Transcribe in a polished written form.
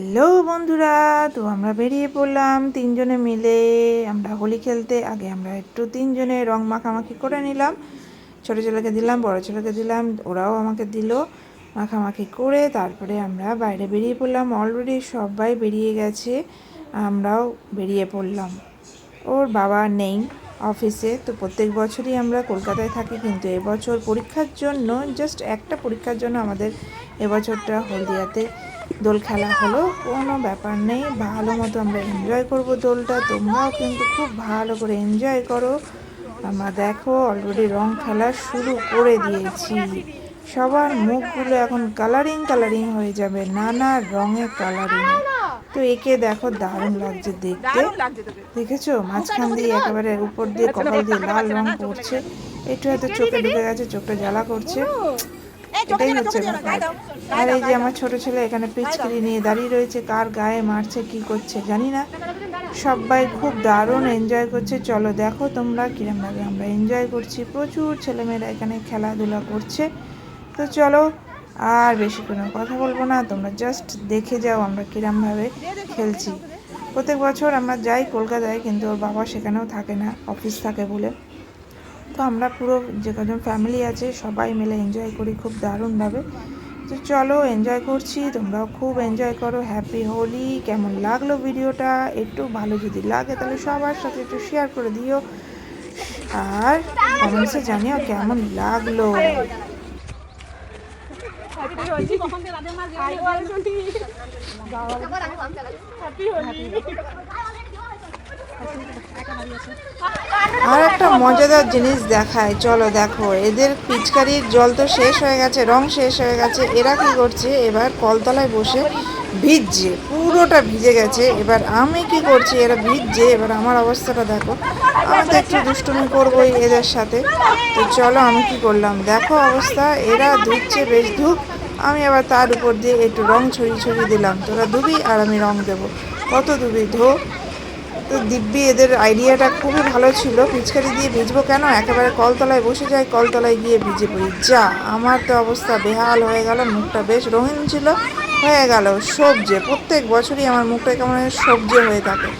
Hello বন্ধুরা, তো আমরা বেরিয়ে পড়লাম তিনজনে মিলে আমরা হোলি খেলতে। আগে আমরা একটু তিনজনে রং মাখামাখি করে নিলাম। ছোটো ছেলেকে দিলাম, বড় ছেলেকে দিলাম, ওরাও আমাকে দিল। মাখামাখি করে তারপরে আমরা বাইরে বেরিয়ে পড়লাম। অলরেডি সবাই বেরিয়ে গেছে, আমরাও বেরিয়ে পড়লাম। ওর বাবা নেই অফিসে, তো প্রত্যেক বছরই আমরা কলকাতায় থাকি, কিন্তু এবছর পরীক্ষার জন্য, জাস্ট একটা পরীক্ষার জন্য আমাদের এবছরটা হলদিয়াতে দোল খেলা হলো। কোনো ব্যাপার নেই, ভালো মতো আমরা এনজয় করব দোলটা। তোমরাও কিন্তু খুব ভালো করে এনজয় করো। আমরা দেখো অলরেডি রং খেলা শুরু করে দিয়েছি। সবার মুখগুলো এখন কালারিং কালারিং হয়ে যাবে, নানা রঙের কালারিং। তো একে দেখো, দারুণ লাগছে দেখতে। দেখেছো, মাঝখান দিয়ে একেবারে উপর দিয়ে কপাল দিয়ে লাল রং পড়ছে। একটু হয়তো চোখে ঢুকে গেছে, চোখটা জ্বালা করছে, এটাই হচ্ছে ব্যাপার। আর এই যে আমার ছোট ছেলে এখানে পিচকারি নিয়ে দাঁড়িয়ে রয়েছে, কার গায়ে মারছে কি করছে জানি না। সবাই খুব দারুণ এনজয় করছে। চলো দেখো তোমরা কিরমভাবে আমরা এনজয় করছি। প্রচুর ছেলেমেয়েরা এখানে খেলাধুলা করছে। তো চলো আর বেশি কোনো কথা বলবো না, তোমরা জাস্ট দেখে যাও আমরা কিরমভাবে খেলছি। প্রত্যেক বছর আমরা যাই কলকাতায়, কিন্তু ওর বাবা সেখানেও থাকে না, অফিস থাকে বলে। তো আমরা পুরো যে কজন ফ্যামিলি আছে সবাই মিলে এনজয় করি খুব দারুণভাবে। তো চলো এনজয় করছি, তোমরাও খুব এনজয় করো। হ্যাপি হোলি। কেমন লাগলো ভিডিওটা? একটু ভালো যদি লাগে তাহলে সবার সাথে একটু শেয়ার করে দিও, আর কমেন্টসে জানিও কেমন লাগলো। আর একটা মজাদার জিনিস দেখায়, চলো দেখো। এদের পিচকারির জল তো শেষ হয়ে গেছে, রং শেষ হয়ে গেছে। এরা কি করছে, এবার কলতলায় বসে ভিজছে, পুরোটা ভিজে গেছে। এবার আমি কি করছি, এরা ভিজছে, এবার আমার অবস্থাটা দেখো। আমি তো একটু দুষ্টুমি করবোই এদের সাথে। তো চলো আমি কি করলাম দেখো অবস্থা। এরা ধুচ্ছে, বেশ ধুক, আমি আবার তার উপর দিয়ে একটু রং ছড়িয়ে ছড়িয়ে দিলাম। তোরা ধুবি আর আমি রং দেবো, কত ধুবি ধো। তো দিব্যি এদের আইডিয়াটা খুবই ভালো ছিল, পিচকারি দিয়ে ভিজবো কেন, একেবারে কলতলায় বসে যাই, কলতলায় গিয়ে ভিজে পড়ি। যা, আমার তো অবস্থা বেহাল হয়ে গেল। মুখটা বেশ রঙিন ছিল, হয়ে গেল সবজে। প্রত্যেক বছরই আমার মুখটা কেমন সবজে হয়ে থাকে।